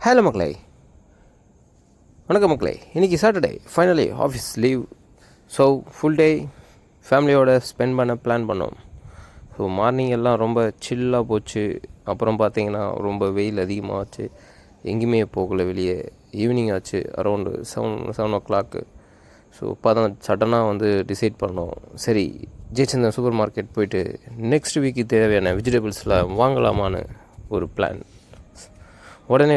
Hello மக்களே, வணக்கம் மக்களே. இன்றைக்கி Saturday, finally office leave. So full day ஃபேமிலியோடு ஸ்பெண்ட் பண்ண பிளான் பண்ணோம். ஸோ மார்னிங் எல்லாம் ரொம்ப சில்லாக போச்சு. அப்புறம் பார்த்திங்கன்னா ரொம்ப வெயில் அதிகமாகச்சு, எங்கேயுமே போகலை வெளியே. ஈவினிங் ஆச்சு, அரௌண்டு செவன் ஓ கிளாக்கு. ஸோ இப்போ தான் சடனாக டிசைட் பண்ணோம், சரி ஜெயச்சந்திரன் சூப்பர் மார்க்கெட் போயிட்டு நெக்ஸ்ட் வீக்கு தேவையான வெஜிடபிள்ஸ்லாம் வாங்கலாமான்னு ஒரு பிளான். உடனே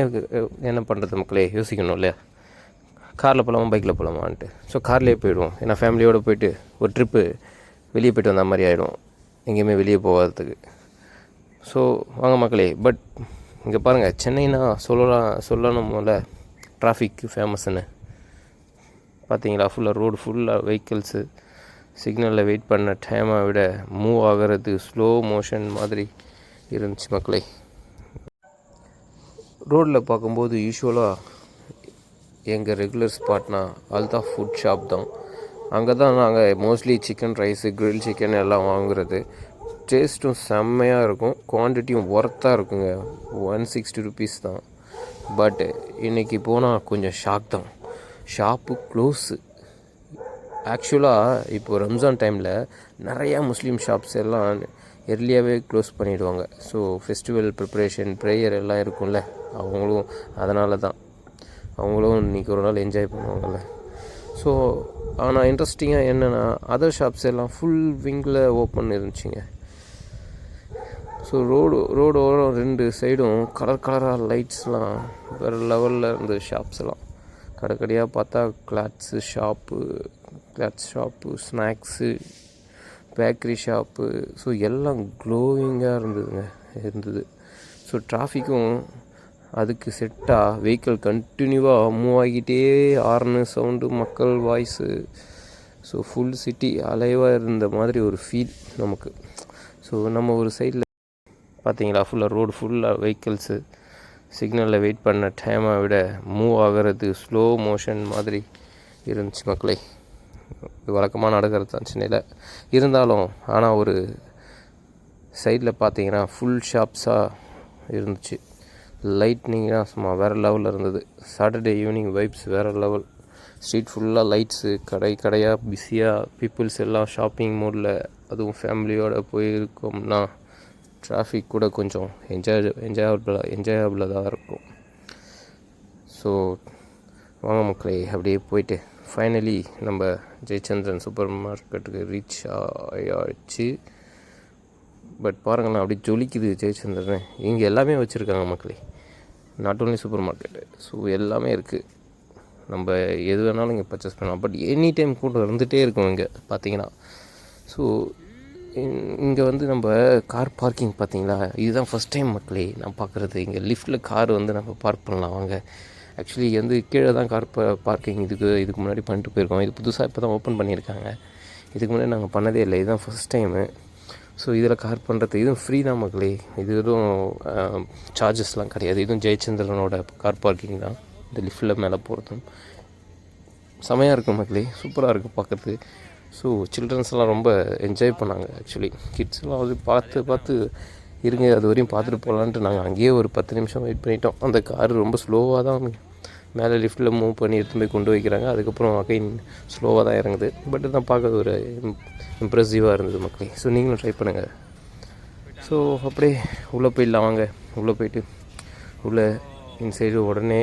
என்ன பண்ணுறது மக்களே, யோசிக்கணும் இல்லையா? காரில் போகலாமா பைக்கில் போகலாமான்ட்டு. ஸோ கார்லேயே போயிடுவோம், ஏன்னா ஃபேமிலியோடு போயிட்டு ஒரு ட்ரிப்பு வெளியே போய்ட்டு வந்த மாதிரி ஆகிடும், எங்கேயுமே வெளியே போகாததுக்கு. ஸோ வாங்க மக்களே. பட் இங்கே பாருங்கள், சென்னைனா சொல்லணும் போல் டிராஃபிக் ஃபேமஸ்ன்னு பார்த்தீங்களா? ரோடு ஃபுல்லாக வெஹிக்கிள்ஸு. சிக்னலில் வெயிட் பண்ண டைமை விட மூவ் ஆகிறது ஸ்லோ மோஷன் மாதிரி இருந்துச்சு மக்களே. ரோட்டில் பார்க்கும்போது யூஸ்வலாக எங்கள் ரெகுலர் ஸ்பாட்னா அல்தாஃப் ஃபுட் ஷாப் தான். அங்கே தான் நாங்கள் mostly chicken rice, grill chicken எல்லாம் வாங்குறது. டேஸ்ட்டும் செம்மையாக இருக்கும், குவான்டிட்டியும் ஒர்த்தாக இருக்குங்க. 160 rupees தான். பட் இன்றைக்கி போனால் கொஞ்சம் ஷாக் தான், ஷாப்பு க்ளோஸு. ஆக்சுவலாக இப்போது ரம்ஜான் டைமில் நிறையா முஸ்லீம் ஷாப்ஸ் எல்லாம் எர்லியாகவே க்ளோஸ் பண்ணிவிடுவாங்க. ஸோ ஃபெஸ்டிவல் ப்ரிப்ரேஷன், ப்ரேயர் எல்லாம் இருக்கும்ல, அவங்களும் அதனால தான் அவங்களும் இன்றைக்கி ஒரு நாள் என்ஜாய் பண்ணுவாங்கள்ல. ஸோ ஆனால் இன்ட்ரெஸ்டிங்காக என்னென்னா, அதர் ஷாப்ஸ் எல்லாம் ஃபுல் விங்கில் ஓப்பன் இருந்துச்சுங்க. ஸோ ரோடு ஓரம் 2 சைடும் கலராக லைட்ஸ்லாம் வேறு லெவலில் இருந்து ஷாப்ஸ் எல்லாம். கடைக்கடையாக பார்த்தா clothes shop, snacks, bakery shop. So எல்லாம் க்ளோவிங்காக இருந்தது. ஸோ டிராஃபிக்கும் அதுக்கு செட்டாக வெஹிக்கிள் கண்டினியூவாக மூவ் ஆகிட்டே, ஹார்னு சவுண்டு, மக்கள் வாய்ஸு. ஸோ ஃபுல் சிட்டி அலைவாக இருந்த மாதிரி ஒரு ஃபீல் நமக்கு. ஸோ நம்ம ஒரு சைடில் பார்த்தீங்களா, ரோடு ஃபுல்லாக வெஹிக்கிள்ஸு. சிக்னலில் வெயிட் பண்ண டைமை விட மூவ் ஆகிறது ஸ்லோ மோஷன் மாதிரி இருந்துச்சு மக்களே. இது வழக்கமாக நடக்கிறது தான் சென்னையில் இருந்தாலும். ஆனால் ஒரு சைடில் பார்த்தீங்கன்னா ஃபுல் ஷாப்ஸாக இருந்துச்சு. லைட்னிங்காக சும்மா வேறு லெவலில் இருந்தது. சாட்டர்டே ஈவினிங் வைப்ஸ் வேறு லெவல். ஸ்ட்ரீட் ஃபுல்லாக லைட்ஸு, கடையாக பிஸியாக, பீப்புள்ஸ் எல்லாம் ஷாப்பிங் மூடில். அதுவும் ஃபேமிலியோடு போயிருக்கோம்னா டிராஃபிக் கூட கொஞ்சம் என்ஜாயபிளாக தான் இருக்கும். ஸோ வாங்க மக்களே, அப்படியே போயிட்டு ஃபைனலி நம்ம ஜெயச்சந்திரன் சூப்பர் மார்க்கெட்டுக்கு ரீச் ஆயாச்சு. பட் பாருங்களேன், அப்படி ஜொலிக்குது ஜெயச்சந்திரன். இங்கே எல்லாமே வச்சுருக்காங்க மக்களே, not only super market. So எல்லாமே இருக்குது, நம்ம எது வேணாலும் இங்கே பர்ச்சேஸ் பண்ணலாம். பட் எனி டைம் கூட்டம் இருந்துகிட்டே இருக்கும் இங்கே பார்த்தீங்கன்னா. ஸோ இங்கே நம்ம கார் பார்க்கிங் பார்த்தீங்களா, இதுதான் ஃபஸ்ட் டைம் மக்களே நான் பார்க்குறது. இங்கே லிஃப்ட்டில் கார் நம்ம பார்க் பண்ணலாம் வாங்க. ஆக்சுவலி கீழே தான் கார் பார்க்கிங் இதுக்கு முன்னாடி பண்ணிட்டு போயிருக்கோம். இது புதுசாக இப்போ தான் ஓப்பன் பண்ணியிருக்காங்க. இதுக்கு முன்னாடி நாங்கள் பண்ணதே இல்லை, இதுதான் ஃபஸ்ட் டைமு. ஸோ இதில் கார் பண்ணுறது இதுவும் ஃப்ரீ தான் மக்களே. இது எதுவும் சார்ஜஸ்லாம் கிடையாது. இதுவும் ஜெயச்சந்திரனோட கார் பார்க்கிங் தான். இந்த லிஃப்ட்டில் மேலே போகிறதும் செமையாக இருக்கும் மக்களே, சூப்பராக இருக்குது பார்க்குறது. ஸோ சில்ட்ரன்ஸ்லாம் ரொம்ப என்ஜாய் பண்ணாங்க. ஆக்சுவலி கிட்ஸ்லாம் பார்த்து இருங்க, அது வரையும் பார்த்துட்டு போகலான்ட்டு நாங்கள் அங்கேயே ஒரு 10 நிமிஷம் வெயிட் பண்ணிட்டோம். அந்த கார் ரொம்ப ஸ்லோவாக தான் மேலே லிஃப்ட்டில் மூவ் பண்ணி எடுத்து போய் கொண்டு வைக்கிறாங்க. அதுக்கப்புறம் அகைன் ஸ்லோவாக தான் இறங்குது. பட் தான் பார்க்க ஒரு இம்ப்ரெசிவாக இருந்தது மக்களே. ஸோ நீங்களும் ட்ரை பண்ணுங்கள். ஸோ அப்படியே உள்ளே போயிடலாம் வாங்க. உள்ளே போயிட்டு உள்ளே இன்சைடு உடனே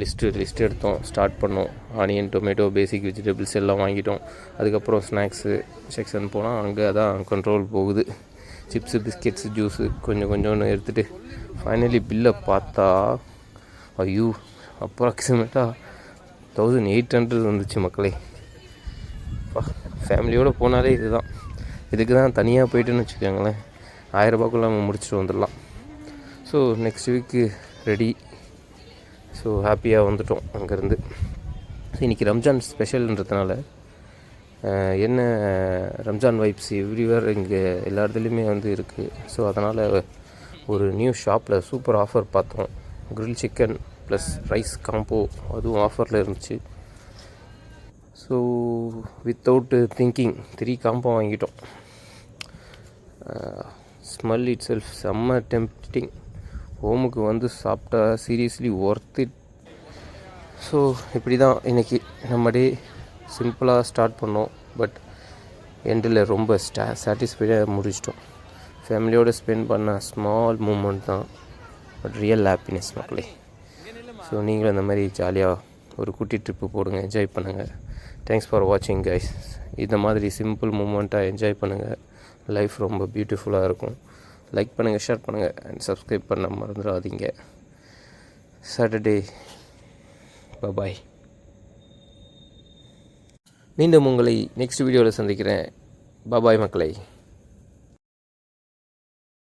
லிஸ்ட்டு எடுத்தோம், ஸ்டார்ட் பண்ணோம். ஆனியன், டொமேட்டோ, பேசிக் வெஜிடபிள்ஸ் எல்லாம் வாங்கிட்டோம். அதுக்கப்புறம் ஸ்நாக்ஸு செக்ஷன் போனால் அங்கே தான் கண்ட்ரோல் போகுது. சிப்ஸு, பிஸ்கெட்ஸு, ஜூஸு கொஞ்சம் எடுத்துகிட்டு ஃபைனலி பில்லை பார்த்தா ஐயோ அப்ராக்சிமேட்டாக 1800 வந்துச்சு மக்களே. ஃபேமிலியோடு போனாலே இதுக்கு தான் தனியாக போய்ட்டுன்னு வச்சுக்கோங்களேன், 1000 ரூபாய்க்குள்ள நம்ம முடிச்சுட்டு வந்துடலாம். So next week ready. So ஹாப்பியாக வந்துட்டோம் அங்கேருந்து. இன்றைக்கி ரம்ஜான் ஸ்பெஷல்ன்றதுனால என்ன ரம்ஜான் வைப்ஸ் எவ்ரிவேர் இங்கே எல்லா இடத்துலையுமே இருக்குது. ஸோ அதனால் ஒரு நியூ ஷாப்பில் சூப்பர் ஆஃபர் பார்த்தோம். Grill chicken plus rice combo, அதுவும் ஆஃபரில் இருந்துச்சு. ஸோ வித்தவுட் திங்கிங் 3 காம்போ வாங்கிட்டோம். ஸ்மெல் இட் செல்ஃப் செம்ம டெம்ப்டிங். ஹோமுக்கு வந்து சாப்பிட்டா சீரியஸ்லி ஒர்த் இட். ஸோ இப்படி தான் இன்றைக்கி நம்ம டே சிம்பிளாக ஸ்டார்ட் பண்ணோம். பட் எண்டில் ரொம்ப சாட்டிஸ்ஃபைடாக முடிச்சிட்டோம். ஃபேமிலியோடு ஸ்பெண்ட் பண்ண ஸ்மால் மூமெண்ட் தான், பட் ரியல் ஹாப்பினஸ் மக்களே. ஸோ நீங்களும் இந்த மாதிரி ஜாலியாக ஒரு குட்டி ட்ரிப்பு போடுங்க, என்ஜாய் பண்ணுங்கள். தேங்க்ஸ் ஃபார் வாட்சிங் கைஸ். இந்த மாதிரி சிம்பிள் மூமெண்ட்டாக என்ஜாய் பண்ணுங்கள். லைஃப் ரொம்ப பியூட்டிஃபுல்லாக இருக்கும். லைக் பண்ணுங்கள், ஷேர் பண்ணுங்கள் அண்ட் சப்ஸ்கிரைப் பண்ண மறந்துடாதீங்க. சாட்டர்டே பாய். மீண்டும் உங்களை நெக்ஸ்ட் வீடியோவில் சந்திக்கிறேன். பாய் மக்களே.